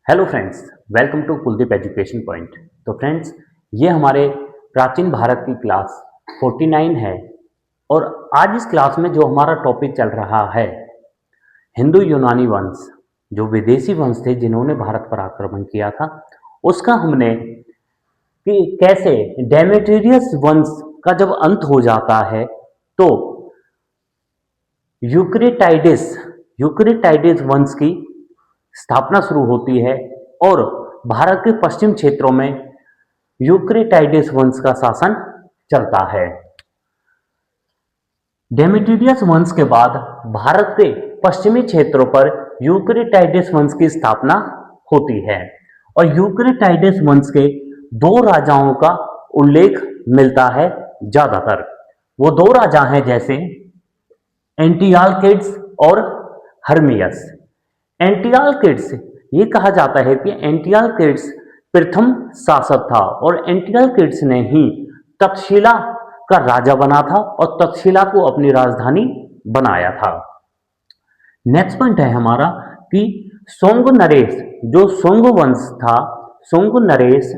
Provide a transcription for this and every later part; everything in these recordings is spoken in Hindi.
Hello friends, welcome to Kuldeep education point. तो फ्रेंड्स, ये हमारे प्राचीन भारत की क्लास 49 है और आज इस क्लास में जो हमारा टॉपिक चल रहा है हिंदू यूनानी वंश, जो विदेशी वंश थे जिन्होंने भारत पर आक्रमण किया था, उसका हमने कि कैसे डेमेट्रियस वंश का जब अंत हो जाता है तो यूक्रेटाइडिस यूक्रेटाइडिस वंश की स्थापना शुरू होती है और भारत के पश्चिम क्षेत्रों में यूक्रेटाइडिस वंश का शासन चलता है। डेमेट्रियस वंश के बाद भारत के पश्चिमी क्षेत्रों पर यूक्रेटाइडिस वंश की स्थापना होती है और यूक्रेटाइडिस वंश के दो राजाओं का उल्लेख मिलता है ज्यादातर। वो दो राजा हैं जैसे एंटियालकिड्स और हर्मियस। एंटियालकिड्स, ये कहा जाता है कि एंटियालकिड्स प्रथम शासक था और एंटियालकिड्स ने ही तक्षशिला का राजा बना था और तक्षशिला को अपनी राजधानी बनाया था। नेक्स्ट पॉइंट है हमारा कि सोंग नरेश, जो सोंग वंश था, सोंग नरेश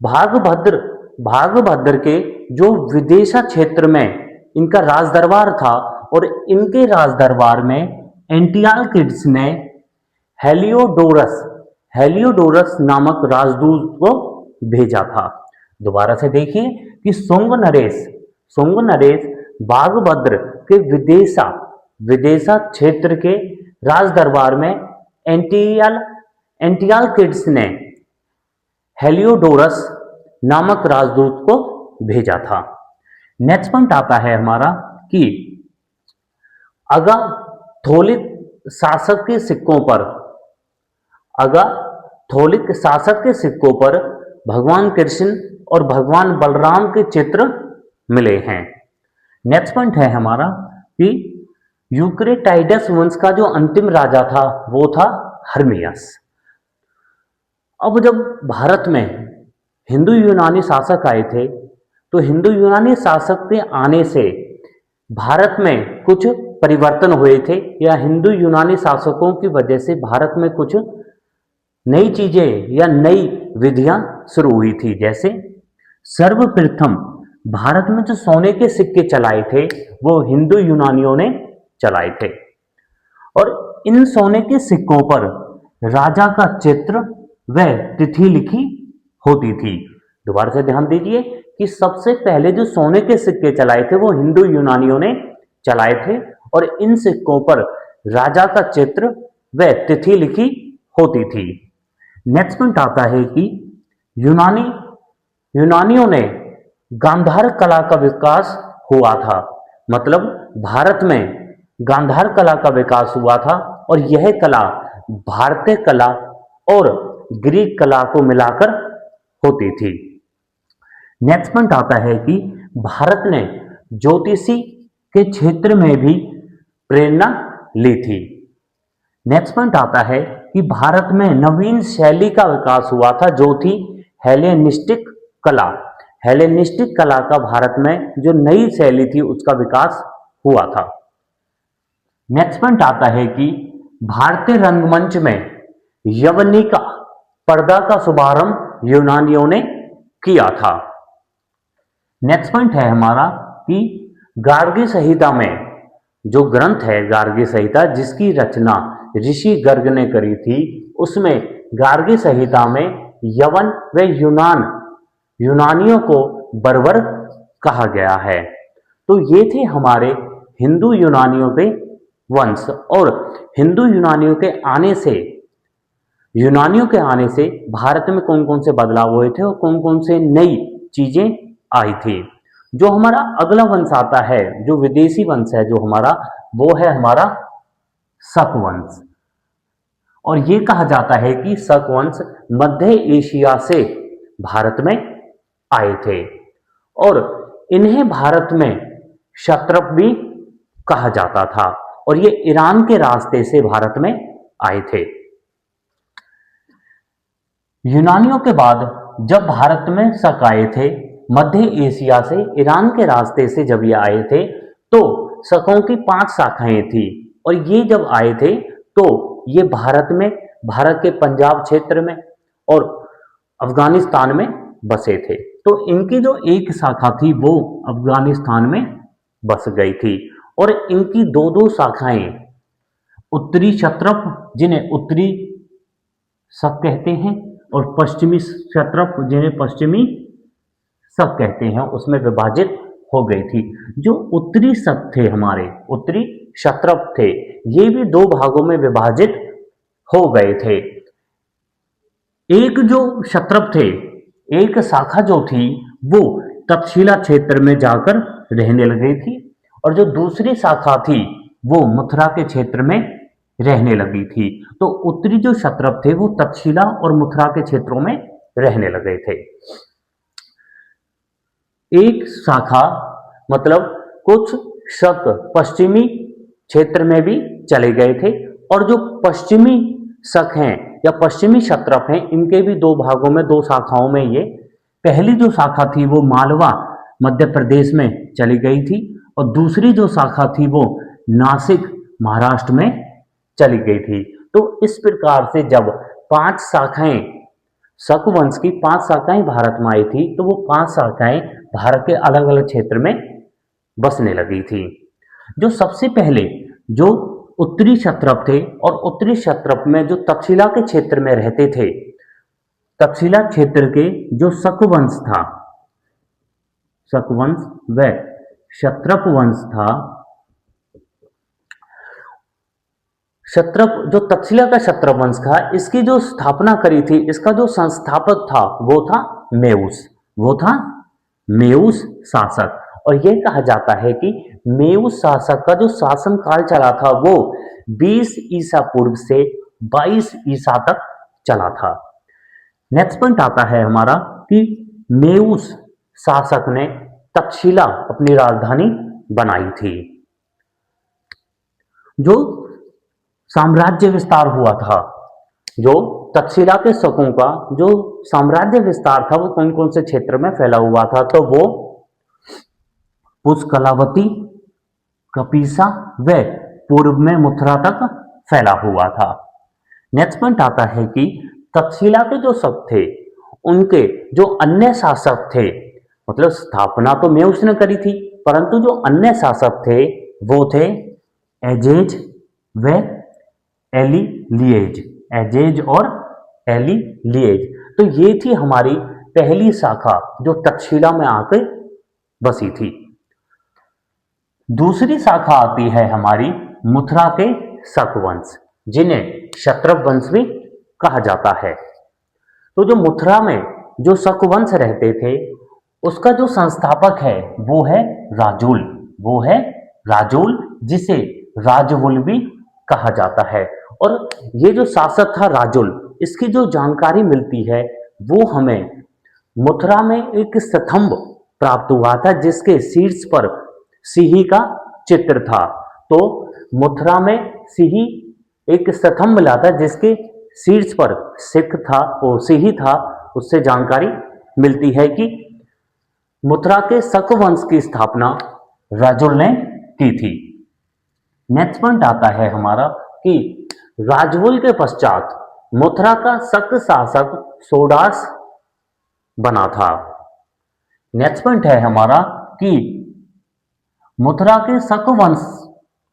भागभद्र भागभद्र के जो विदेशा क्षेत्र में इनका राजदरबार था और इनके राजदरबार में एंटियालकिड्स ने हेलियोडोरस हेलियोडोरस नामक राजदूत को भेजा था। दोबारा से देखिए कि सोंग नरेश बागभद्र के विदेशा क्षेत्र के राजदरबार में एंटियालकिड्स ने हेलियोडोरस नामक राजदूत को भेजा था। नेक्स्ट पॉइंट आता है हमारा कि अगाथोलिक शासक के सिक्कों पर अगाथोलिक शासक के सिक्कों पर भगवान कृष्ण और भगवान बलराम के चित्र मिले हैं। नेक्स्ट पॉइंट है हमारा कि यूक्रेटाइडस वंश का जो अंतिम राजा था वो था हर्मियस। अब जब भारत में हिंदू यूनानी शासक आए थे तो हिंदू यूनानी शासक के आने से भारत में कुछ परिवर्तन हुए थे या हिंदू यूनानी शासकों की वजह से भारत में कुछ नई चीजें या नई विधियां शुरू हुई थी। जैसे सर्वप्रथम भारत में जो सोने के सिक्के चलाए थे वो हिंदू यूनानियों ने चलाए थे और इन सोने के सिक्कों पर राजा का चित्र व तिथि लिखी होती थी। दोबारा से ध्यान दीजिए कि सबसे पहले जो सोने के सिक्के चलाए थे वो हिंदू यूनानियों ने चलाए थे और इन सिक्कों पर राजा का चित्र व तिथि लिखी होती थी। नेक्स्ट पॉइंट आता है कि यूनानियों ने गांधार कला का विकास हुआ था, मतलब भारत में गांधार कला का विकास हुआ था और यह कला भारतीय कला और ग्रीक कला को मिलाकर होती थी। नेक्स्ट पॉइंट आता है कि भारत ने ज्योतिषी के क्षेत्र में भी प्रेरणा ली थी। नेक्स्ट पॉइंट आता है कि भारत में नवीन शैली का विकास हुआ था जो थी हेलेनिस्टिक कला। हेलेनिस्टिक कला का भारत में जो नई शैली थी उसका विकास हुआ था। नेक्स्ट पॉइंट आता है कि भारतीय रंगमंच में यवनिका पर्दा का शुभारंभ यूनानियों ने किया था। नेक्स्ट पॉइंट है हमारा कि गार्गी संहिता में, जो ग्रंथ है गार्गी संहिता जिसकी रचना ऋषि गर्ग ने करी थी, उसमें गार्गी संहिता में यवन व यूनानियों को बर्बर कहा गया है। तो ये थे हमारे हिंदू यूनानियों के वंश और हिंदू यूनानियों के आने से भारत में कौन कौन से बदलाव हुए थे और कौन कौन से नई चीजें आई थी। जो हमारा अगला वंश आता है, जो विदेशी वंश है जो हमारा, वो है हमारा शक वंश। और ये कहा जाता है कि शक वंश मध्य एशिया से भारत में आए थे और इन्हें भारत में क्षत्रप भी कहा जाता था और ये ईरान के रास्ते से भारत में आए थे। यूनानियों के बाद जब भारत में शक आए थे मध्य एशिया से, ईरान के रास्ते से जब ये आए थे तो शकों की 5 शाखाएं थी और ये जब आए थे तो ये भारत में भारत के पंजाब क्षेत्र में और अफगानिस्तान में बसे थे। तो इनकी जो एक शाखा थी वो अफगानिस्तान में बस गई थी और इनकी दो दो शाखाएं, उत्तरी क्षत्रप जिन्हें उत्तरी शक कहते हैं और पश्चिमी क्षत्रप जिन्हें पश्चिमी शक कहते हैं, उसमें विभाजित हो गई थी। जो उत्तरी शक थे हमारे, उत्तरी क्षत्रप थे, ये भी दो भागों में विभाजित हो गए थे। एक जो क्षत्रप थे, एक शाखा जो थी वो तक्षशिला क्षेत्र में जाकर रहने लगी थी और जो दूसरी शाखा थी वो मथुरा के क्षेत्र में रहने लगी थी। तो उत्तरी जो क्षत्रप थे वो तक्षशिला और मथुरा के क्षेत्रों में रहने लगे थे। एक शाखा मतलब कुछ शक पश्चिमी क्षेत्र में भी चले गए थे और जो पश्चिमी शक हैं या पश्चिमी क्षत्रप हैं, इनके भी दो भागों में, दो शाखाओं में ये पहली जो शाखा थी वो मालवा मध्य प्रदेश में चली गई थी और दूसरी जो शाखा थी वो नासिक महाराष्ट्र में चली गई थी। तो इस प्रकार से जब पांच शाखाएं, शक वंश की पांच शाखाएं भारत में आई थी तो वो पांच शाखाएं भारत के अलग अलग क्षेत्र में बसने लगी थी। जो सबसे पहले जो उत्तरी क्षत्रप थे और उत्तरी क्षत्रप में जो तक्षशिला के क्षेत्र में रहते थे, तक्षशिला क्षेत्र के जो शक वंश था, शक वंश व क्षत्रप वंश था, क्षत्रप जो तक्षशिला का क्षत्रप वंश था, इसकी जो स्थापना करी थी, इसका जो संस्थापक था वो था मेउस, वो था मेउस शासक। और यह कहा जाता है कि मेउस शासक का जो शासन काल चला था वो 20 ईसा पूर्व से 22 ईसा तक चला था। नेक्स्ट पॉइंट आता है हमारा कि मेउस शासक ने तक्षशिला अपनी राजधानी बनाई थी। जो साम्राज्य विस्तार हुआ था, जो तक्षशिला के शकों का जो साम्राज्य विस्तार था वो कौन कौन से क्षेत्र में फैला हुआ था, तो वो पुष्कलावती, कपीसा व पूर्व में मथुरा तक फैला हुआ था। नेक्स्ट पॉइंट आता है कि तक्षशिला के जो शक थे उनके जो अन्य शासक थे, मतलब स्थापना तो मेउस ने करी थी परंतु जो अन्य शासक थे वो थे एजेज व एलिलिएज, एजेज और एलिलिएज। तो ये थी हमारी पहली शाखा जो तक्षशिला में आकर बसी थी। दूसरी शाखा आती है हमारी मथुरा के शक वंश, जिन्हें क्षत्रप वंश भी कहा जाता है। तो जो मथुरा में जो शक वंश रहते थे उसका जो संस्थापक है वो है राजुल, वो है राजुल, जिसे राजवुल भी कहा जाता है। और ये जो शासक था राजुल, इसकी जो जानकारी मिलती है वो हमें मथुरा में एक स्तंभ प्राप्त हुआ था जिसके शीर्ष पर सिंह का चित्र था। तो मथुरा में सिंह एक स्तंभ मिला था जिसके शीर्ष पर सिख था और सिंह था। उससे जानकारी मिलती है कि मथुरा के शक वंश की स्थापना राजुल ने की थी। नेक्स्ट पॉइंट आता है हमारा कि राजवुल के पश्चात मथुरा का शक शासक सोडास बना था। नेक्स्ट पॉइंट है हमारा कि मथुरा के शक वंश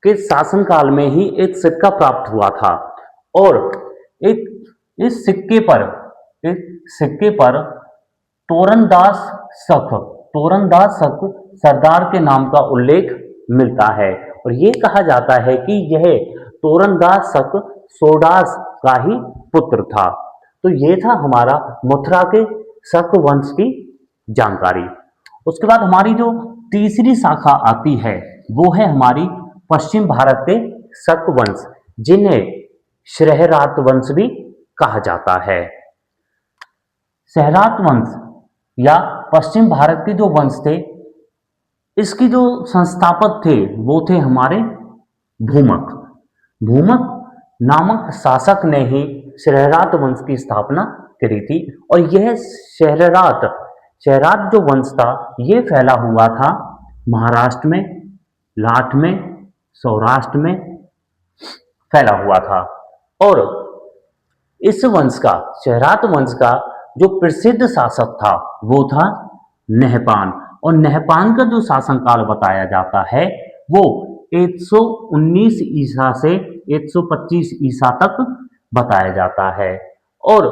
के शासनकाल में ही एक सिक्का प्राप्त हुआ था और इस सिक्के पर तोरनदास शक सरदार के नाम का उल्लेख मिलता है और ये कहा जाता है कि यह तोरनदास शक सोडास का ही पुत्र था। तो ये था हमारा मथुरा के शक वंश की जानकारी। उसके बाद हमारी जो तीसरी शाखा आती है वो है हमारी पश्चिम भारत के शक वंश, जिन्हें शहरात वंश भी कहा जाता है। शहरात वंश या पश्चिम भारत के जो वंश थे, इसकी जो संस्थापक थे वो थे हमारे भूमक। भूमक नामक शासक ने ही शहरात वंश की स्थापना करी थी और यह शहरात जो वंश था ये फैला हुआ था महाराष्ट्र में, लाट में, सौराष्ट्र में फैला हुआ था। और इस वंश का, शहरात वंश का जो प्रसिद्ध शासक था वो था नहपान, और नहपान का जो शासनकाल बताया जाता है वो 119 ईसा से 125 ईसा तक बताया जाता है। और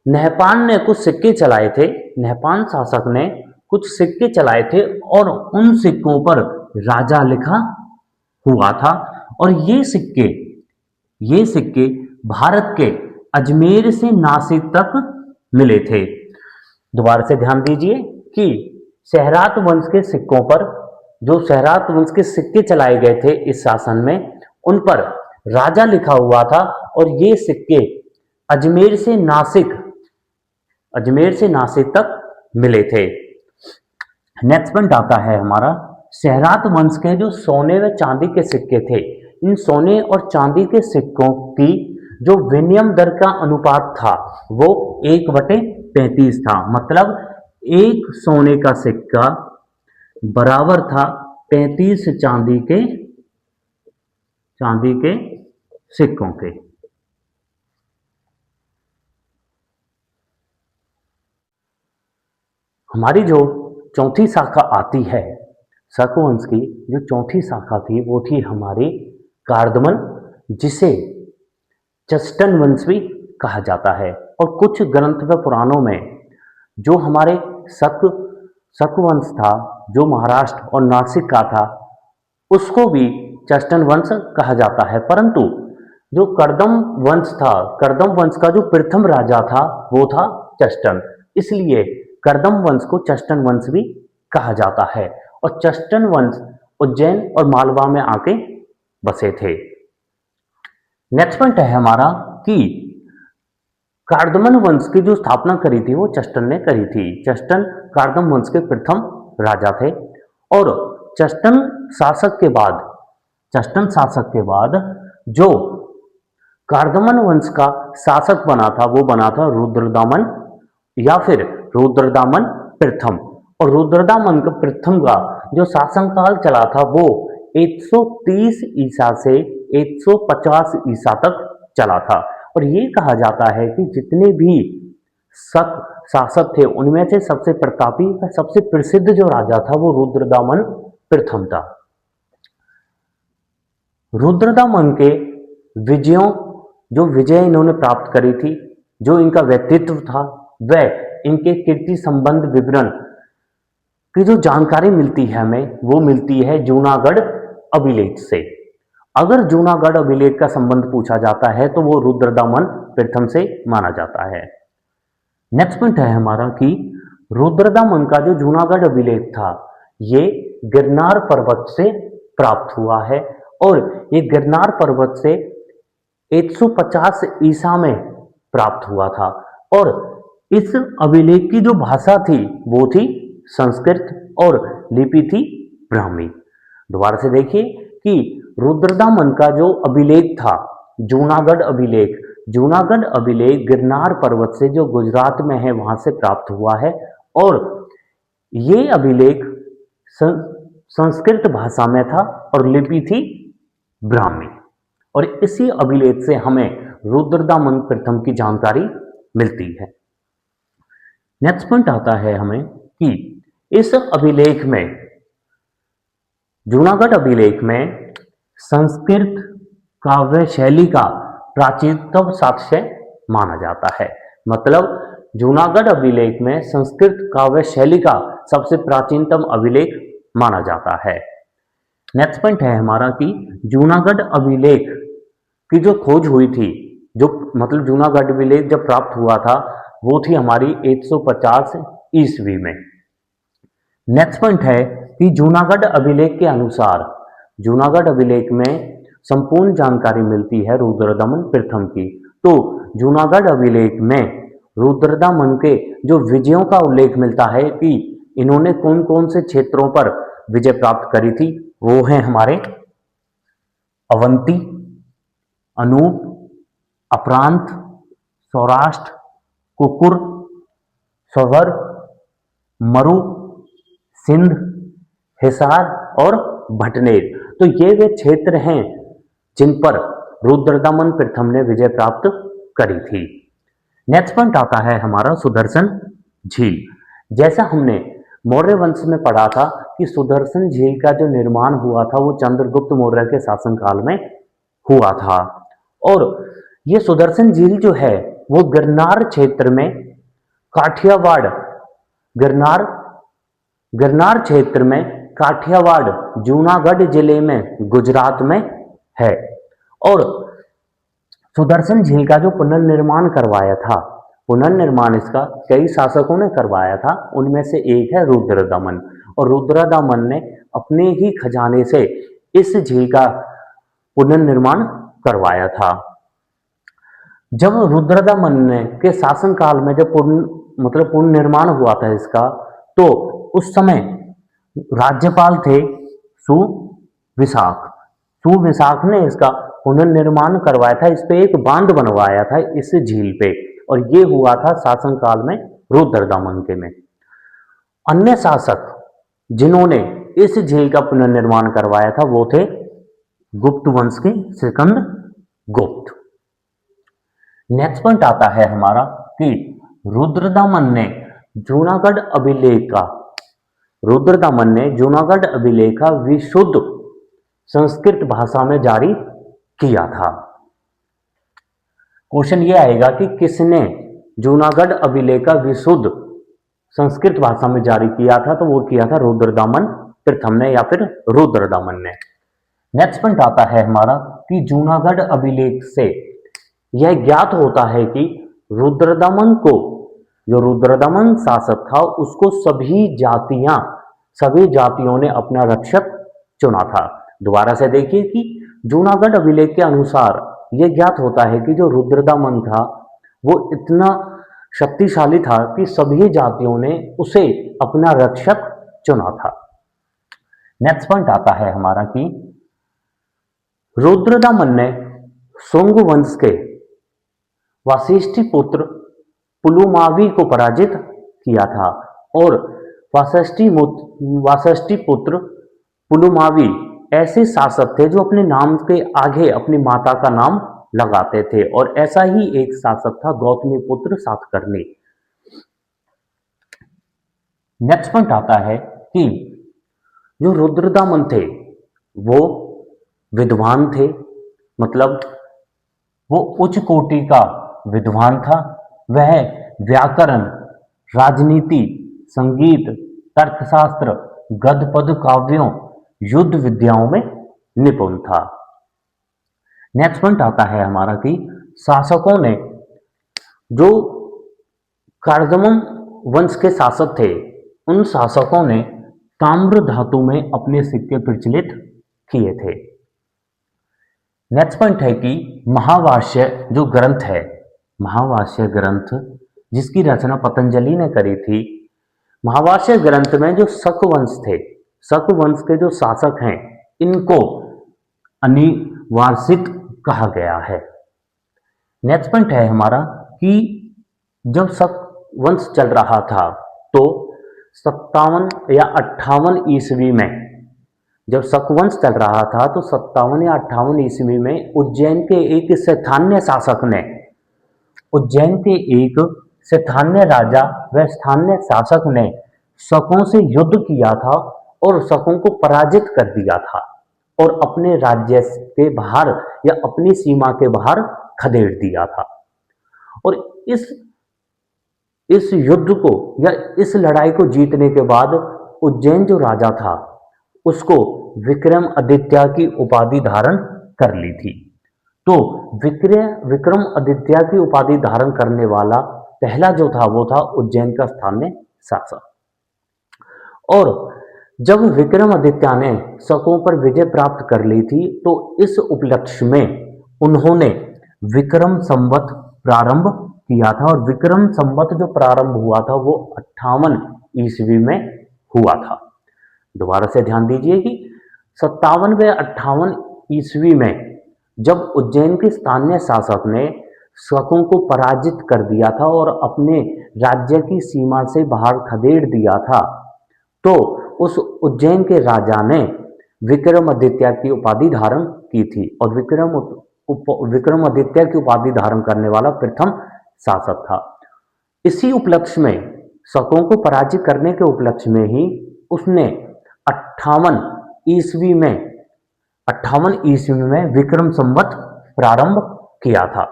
नहपान ने कुछ सिक्के चलाए थे, नहपान शासक ने कुछ सिक्के चलाए थे और उन सिक्कों पर राजा लिखा हुआ था। और ये सिक्के भारत के अजमेर से नासिक तक मिले थे। दोबारा से ध्यान दीजिए कि शहरात वंश के सिक्कों पर, जो शहरात वंश के सिक्के चलाए गए थे इस शासन में, उन पर राजा लिखा हुआ था और ये सिक्के अजमेर से नासिक तक मिले थे। नेक्स्ट पॉइंट आता है हमारा, शहरात वंश के जो सोने व चांदी के सिक्के थे, इन सोने और चांदी के सिक्कों की जो विनिमय दर का अनुपात था वो 1/35 था। मतलब एक सोने का सिक्का बराबर था 35 चांदी के सिक्कों के। हमारी जो चौथी शाखा आती है शक वंश की, जो चौथी शाखा थी वो थी हमारी कार्दमन, जिसे चस्टन वंश भी कहा जाता है। और कुछ ग्रंथ व पुराणों में जो हमारे शक वंश था, जो महाराष्ट्र और नासिक का था, उसको भी चस्टन वंश कहा जाता है। परंतु जो कर्दम वंश था, कर्दम वंश का जो प्रथम राजा था वो था चस्टन, इसलिए कर्दम वंश को चस्टन वंश भी कहा जाता है। और चस्टन वंश उज्जैन और मालवा में आके बसे थे। नेक्स्ट पॉइंट है हमारा कि कार्दमन वंश की जो स्थापना करी थी वो चस्टन ने करी थी। चस्टन कार्दम वंश के प्रथम राजा थे। और चस्टन शासक के बाद जो कार्दमन वंश का शासक बना था वो बना था रुद्रदामन या फिर रुद्रदामन प्रथम। और रुद्रदामन का प्रथम का जो शासनकाल चला था वो 130 ईसा से 150 ईसा तक चला था। और ये कहा जाता है कि जितने भी शासक थे उनमें से सबसे प्रतापी व सबसे प्रसिद्ध जो राजा था वो रुद्रदामन प्रथम था। रुद्रदामन के जो विजय इन्होंने प्राप्त करी थी, जो इनका व्यक्तित्व था, वह इनके कीर्ति संबंध विवरण की जो जानकारी मिलती है हमें वो मिलती है जूनागढ़ अभिलेख से। अगर जूनागढ़ अभिलेख का संबंध पूछा जाता है तो वो रुद्रदामन प्रथम से माना जाता है। नेक्स्ट पॉइंट है हमारा कि रुद्रदामन का जो जूनागढ़ अभिलेख था ये गिरनार पर्वत से प्राप्त हुआ है। और ये गिरनार पर्वत से 150 ईसा में प्राप्त हुआ था। और इस अभिलेख की जो भाषा थी वो थी संस्कृत और लिपि थी ब्राह्मी। दोबारा से देखिए कि रुद्रदामन का जो अभिलेख था जूनागढ़ अभिलेख गिरनार पर्वत से जो गुजरात में है वहां से प्राप्त हुआ है। और ये अभिलेख संस्कृत भाषा में था और लिपि थी ब्राह्मी। और इसी अभिलेख से हमें रुद्रदामन प्रथम की जानकारी मिलती है। नेक्स्ट पॉइंट आता है हमें कि इस अभिलेख में, जूनागढ़ अभिलेख में संस्कृत काव्य शैली का प्राचीनतम साक्ष्य माना जाता है। मतलब जूनागढ़ अभिलेख में संस्कृत काव्य शैली का सबसे प्राचीनतम अभिलेख माना जाता है। नेक्स्ट पॉइंट है हमारा कि जूनागढ़ अभिलेख की जो खोज हुई थी, मतलब जूनागढ़ अभिलेख जब प्राप्त हुआ था वो थी हमारी 150 ईस्वी में। नेक्स्ट पॉइंट है कि जूनागढ़ अभिलेख के अनुसार जूनागढ़ अभिलेख में संपूर्ण जानकारी मिलती है रुद्रदामन प्रथम की। तो जूनागढ़ अभिलेख में रुद्रदामन के जो विजयों का उल्लेख मिलता है कि इन्होंने कौन कौन से क्षेत्रों पर विजय प्राप्त करी थी, वो हैं हमारे अवंती, अनूप, अपरांत, सौराष्ट्र, कुकुर, सवर, मरु, सिंध, हिसार और भटनेर। तो ये वे क्षेत्र हैं जिन पर रुद्रदामन प्रथम ने विजय प्राप्त करी थी। नेक्स्ट पॉइंट आता है हमारा सुदर्शन झील। जैसा हमने मौर्य वंश में पढ़ा था कि सुदर्शन झील का जो निर्माण हुआ था वो चंद्रगुप्त मौर्य के शासनकाल में हुआ था। और ये सुदर्शन झील जो है वो गिरनार क्षेत्र में काठियावाड़ गिरनार गिरनार क्षेत्र में काठियावाड़ जूनागढ़ जिले में गुजरात में है। और सुदर्शन झील का जो पुनर्निर्माण करवाया था, पुनर्निर्माण इसका कई शासकों ने करवाया था, उनमें से एक है रुद्रदमन। और रुद्रदमन ने अपने ही खजाने से इस झील का पुनर्निर्माण करवाया था। जब रुद्रदमन ने के शासनकाल में जब पुनर्निर्माण हुआ था इसका, तो उस समय राज्यपाल थे सुविशाख। सुविशाख ने इसका पुनर्निर्माण करवाया था, इस पे एक बांध बनवाया था इस झील पे, और ये हुआ था शासनकाल में रुद्रदमन के में। अन्य शासक जिन्होंने इस झील का पुनर्निर्माण करवाया था वो थे गुप्त वंश के सिकंद गुप्त। नेक्स्ट पॉइंट आता है हमारा कि रुद्रदमन ने जूनागढ़ अभिलेख का रुद्रदमन ने जूनागढ़ अभिलेख का विशुद्ध संस्कृत भाषा में जारी किया था। क्वेश्चन ये आएगा कि किसने जूनागढ़ अभिलेख का विशुद्ध संस्कृत भाषा में जारी किया था, तो वो किया था रुद्रदमन प्रथम ने या फिर रुद्रदमन ने। नेक्स्ट पॉइंट आता है हमारा कि जूनागढ़ अभिलेख से यह ज्ञात होता है कि रुद्रदमन को, जो रुद्रदमन शासक था, उसको सभी जातियों ने अपना रक्षक चुना था। दोबारा से देखिए कि जूनागढ़ अभिलेख के अनुसार यह ज्ञात होता है कि जो रुद्रदमन था वो इतना शक्तिशाली था कि सभी जातियों ने उसे अपना रक्षक चुना था। नेक्स्ट पॉइंट आता है हमारा कि रुद्रदमन ने शुंग वंश के वाशिष्ठी पुत्र पुलुमावी को पराजित किया था। और वाशिष्ठी पुत्र पुलुमावी ऐसे शासक थे जो अपने नाम के आगे अपनी माता का नाम लगाते थे, और ऐसा ही एक शासक था गौतमी पुत्र सातकर्णी। नेक्स्ट पॉइंट आता है कि जो रुद्रदमन थे वो विद्वान थे, मतलब वो उच्च कोटि का विद्वान था। वह व्याकरण, राजनीति, संगीत, तर्कशास्त्र, गद्य पद्य काव्यों, युद्ध विद्याओं में निपुण था। नेक्स्ट पॉइंट आता है हमारा कि शासकों ने, जो कार्दमन वंश के शासक थे, उन शासकों ने ताम्र धातु में अपने सिक्के प्रचलित किए थे। नेक्स्ट पॉइंट है कि महाभाष्य जो ग्रंथ है, महाभाष्य ग्रंथ जिसकी रचना पतंजलि ने करी थी, महाभाष्य ग्रंथ में जो शक वंश थे, शक वंश के जो शासक हैं, इनको अनिवार्षित कहा गया है। नेक्स्ट पॉइंट है हमारा कि जब शक वंश चल रहा था तो 57 या 58 ईस्वी में, जब शकवंश चल रहा था तो 57 या 58 ईस्वी में उज्जैन के एक स्थानीय शासक ने, उज्जैन के एक स्थानीय राजा व स्थानीय शासक ने शकों से युद्ध किया था और शकों को पराजित कर दिया था और अपने राज्य के बाहर या अपनी सीमा के बाहर खदेड़ दिया था। और इस युद्ध को या इस लड़ाई को जीतने के बाद उज्जैन जो राजा था उसको विक्रमादित्य की उपाधि धारण कर ली थी। तो विक्रमादित्य की उपाधि धारण करने वाला पहला जो था वो था उज्जैन का स्थानीय शासक। और जब विक्रमादित्य ने शकों पर विजय प्राप्त कर ली थी तो इस उपलक्ष्य में उन्होंने विक्रम संवत प्रारंभ किया था, और विक्रम संवत जो प्रारंभ हुआ था वो 58 ईस्वी में हुआ था। दोबारा से ध्यान दीजिए कि 57 व 58 ईस्वी में जब उज्जैन के स्थानीय शासक ने शकों को पराजित कर दिया था और अपने राज्य की सीमा से बाहर खदेड़ दिया था, तो उस उज्जैन के राजा ने विक्रमादित्य की उपाधि धारण की थी। और विक्रमादित्य की उपाधि धारण करने वाला प्रथम शासक था। इसी उपलक्ष्य में शकों को पराजित करने के उपलक्ष्य में ही उसने 58 ईस्वी में 58 ईस्वी में विक्रम संवत प्रारंभ किया था।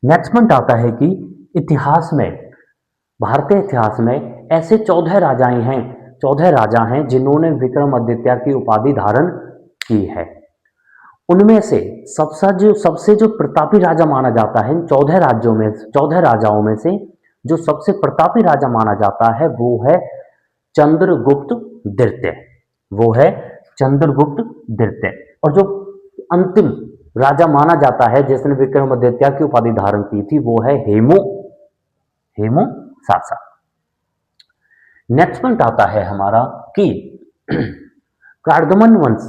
नेक्स्ट पॉइंट आता है कि इतिहास में, भारतीय इतिहास में ऐसे 14 राजा हैं जिन्होंने विक्रमादित्य की उपाधि धारण की है। उनमें से सबसे जो प्रतापी राजा माना जाता है, 14 राजाओं में से जो सबसे प्रतापी राजा माना जाता है वो है चंद्रगुप्त द्वितीय। वो है चंद्रगुप्त द्वितीय। और जो अंतिम राजा माना जाता है जिसने विक्रमादित्य की उपाधि धारण की थी वो है हेमू शासक। नेक्स्ट पॉइंट आता है हमारा कि कार्दमन वंश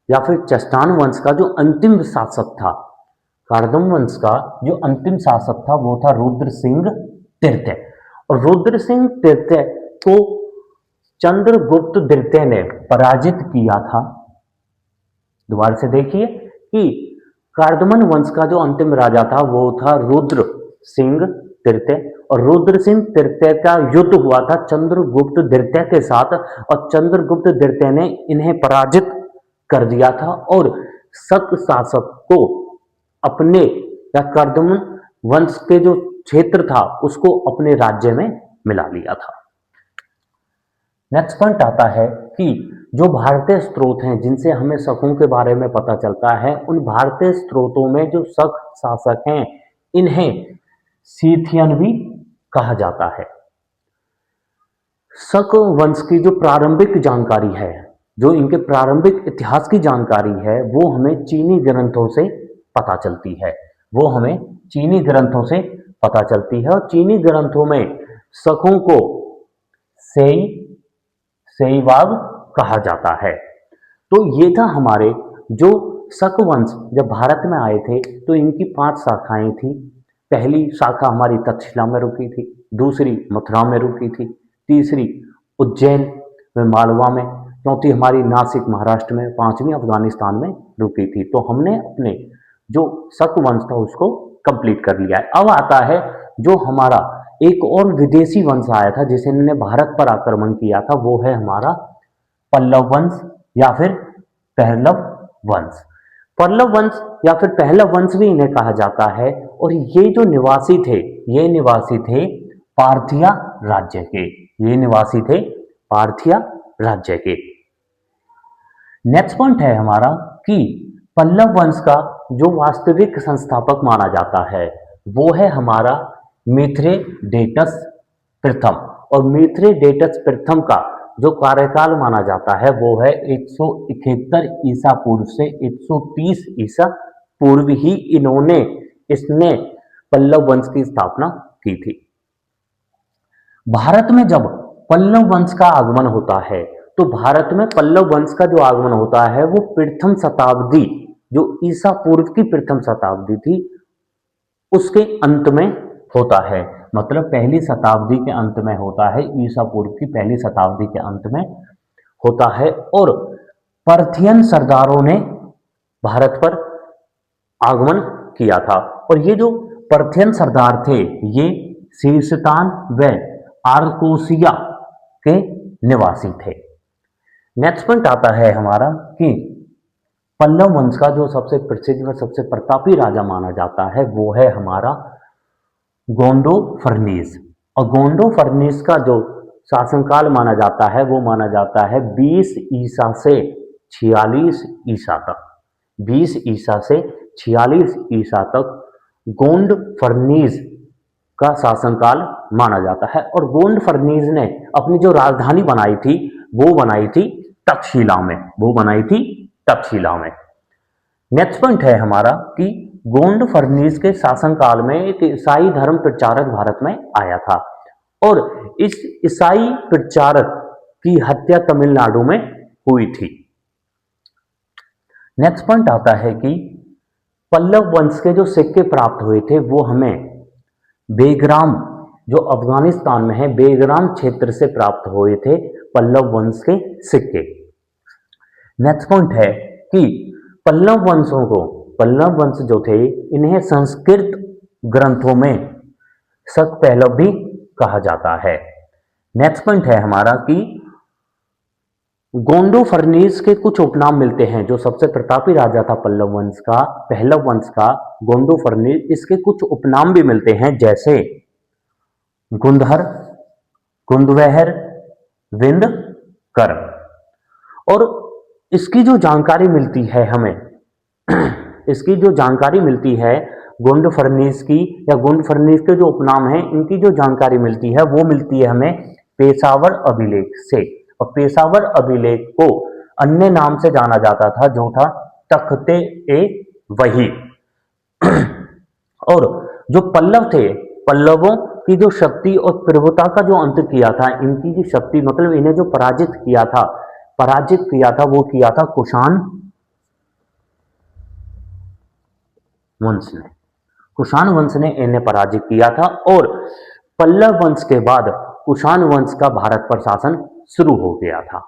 या फिर चस्टान वंश का जो अंतिम शासक था, कार्दम वंश का जो अंतिम शासक था वो था रुद्र सिंह तृतीय। और रुद्र सिंह तृतीय को चंद्रगुप्त द्वितीय ने पराजित किया था। दोबारा से देखिए कि कार्दमन वंश का जो अंतिम राजा था वो था रुद्र सिंह तृतीय, और रुद्र सिंह तृतीय का युद्ध हुआ था चंद्रगुप्त द्वितीय के साथ, और चंद्रगुप्त द्वितीय ने इन्हें पराजित कर दिया था और शक शासक को अपने या कार्दमन वंश के जो क्षेत्र था उसको अपने राज्य में मिला लिया था। नेक्स्ट पॉइंट आता है कि जो भारतीय स्रोत हैं जिनसे हमें शकों के बारे में पता चलता है, उन भारतीय स्रोतों में जो शक शासक हैं इन्हें सीथियन भी कहा जाता है। शक वंश की जो प्रारंभिक जानकारी है, जो इनके प्रारंभिक इतिहास की जानकारी है वो हमें चीनी ग्रंथों से पता चलती है। वो हमें चीनी ग्रंथों से पता चलती है और चीनी ग्रंथों में शकों को सेईवाग कहा जाता है। तो ये था हमारे जो शक वंश जब भारत में आए थे तो इनकी 5 शाखाएं थी। पहली शाखा हमारी तक्षशिला में रुकी थी, दूसरी मथुरा में रुकी थी, तीसरी उज्जैन में मालवा में, चौथी हमारी नासिक महाराष्ट्र में, पांचवी अफगानिस्तान में रुकी थी। तो हमने अपने जो शक वंश था उसको कंप्लीट कर लिया है। अब आता है जो हमारा एक और विदेशी वंश आया था जिसने भारत पर आक्रमण किया था, वो है हमारा पल्लव वंश या फिर पहलव वंश। पल्लव वंश या फिर पहलव वंश भी इन्हें कहा जाता है। और ये जो निवासी थे, ये निवासी थे पार्थिया राज्य के। ये निवासी थे पार्थिया राज्य के। नेक्स्ट पॉइंट है हमारा कि पल्लव वंश का जो वास्तविक संस्थापक माना जाता है वो है हमारा मिथ्रेडेटस प्रथम। और मिथ्रेडेटस प्रथम का जो कार्यकाल माना जाता है वो है 171 ईसा पूर्व से 130 ईसा पूर्व ही इसने पल्लव वंश की स्थापना की थी। भारत में जब पल्लव वंश का आगमन होता है तो भारत में पल्लव वंश का जो आगमन होता है वो प्रथम शताब्दी, जो ईसा पूर्व की प्रथम शताब्दी थी उसके अंत में होता है। मतलब पहली शताब्दी के अंत में होता है, ईसा पूर्व की पहली शताब्दी के अंत में होता है। और पार्थियन सरदारों ने भारत पर आगमन किया था। और ये जो पार्थियन सरदार थे ये सीसतान व आर्कोसिया के निवासी थे। नेक्स्ट पॉइंट आता है हमारा कि पल्लव वंश का जो सबसे प्रसिद्ध व सबसे प्रतापी राजा माना जाता है वो है हमारा गोंडो फर्नीस। और गोंडो फर्नीस का जो शासनकाल माना जाता है वो माना जाता है 20 ईसा से 46 ईसा तक। 20 ईसा से 46 ईसा तक गोंड फर्नीस का शासनकाल माना जाता है। और गोंड फर्नीस ने अपनी जो राजधानी बनाई थी वो बनाई थी तक्षशिला में। वो बनाई थी तक्षशिला में। नेक्स्ट पॉइंट है हमारा कि गोंड फर्नीस के शासनकाल में एक ईसाई धर्म प्रचारक भारत में आया था और इस ईसाई प्रचारक की हत्या तमिलनाडु में हुई थी। नेक्स्ट पॉइंट आता है कि पल्लव वंश के जो सिक्के प्राप्त हुए थे वो हमें बेग्राम, जो अफगानिस्तान में है, बेग्राम क्षेत्र से प्राप्त हुए थे पल्लव वंश के सिक्के। नेक्स्ट पॉइंट है कि पल्लव वंश जो थे इन्हें संस्कृत ग्रंथों में शक पहलव भी कहा जाता है। नेक्स्ट पॉइंट है हमारा कि गोंडो फर्नीस के कुछ उपनाम मिलते हैं। जो सबसे प्रतापी राजा था पल्लव वंश का, पहलव वंश का, गोंडो फर्नीस, इसके कुछ उपनाम भी मिलते हैं, जैसे गुंधर, कुंदवहर, विंद, कर्ण। और इसकी जो जानकारी मिलती है हमें इसकी जो जानकारी मिलती है गोंड फर्नीस की, या गोंड फर्नीस के जो उपनाम हैं, इनकी जो जानकारी मिलती है वो मिलती है हमें पेशावर अभिलेख से। और पेशावर अभिलेख को अन्य नाम से जाना जाता था, जो था तख्ते ए वही। और जो पल्लव थे, पल्लवों की जो शक्ति और प्रभुता का जो अंत किया था, इनकी जो शक्ति मतलब इन्हें जो पराजित किया था वो किया था कुषाण वंश ने। कुषाण वंश ने इन्हें पराजित किया था और पल्लव वंश के बाद कुषाण वंश का भारत पर शासन शुरू हो गया था।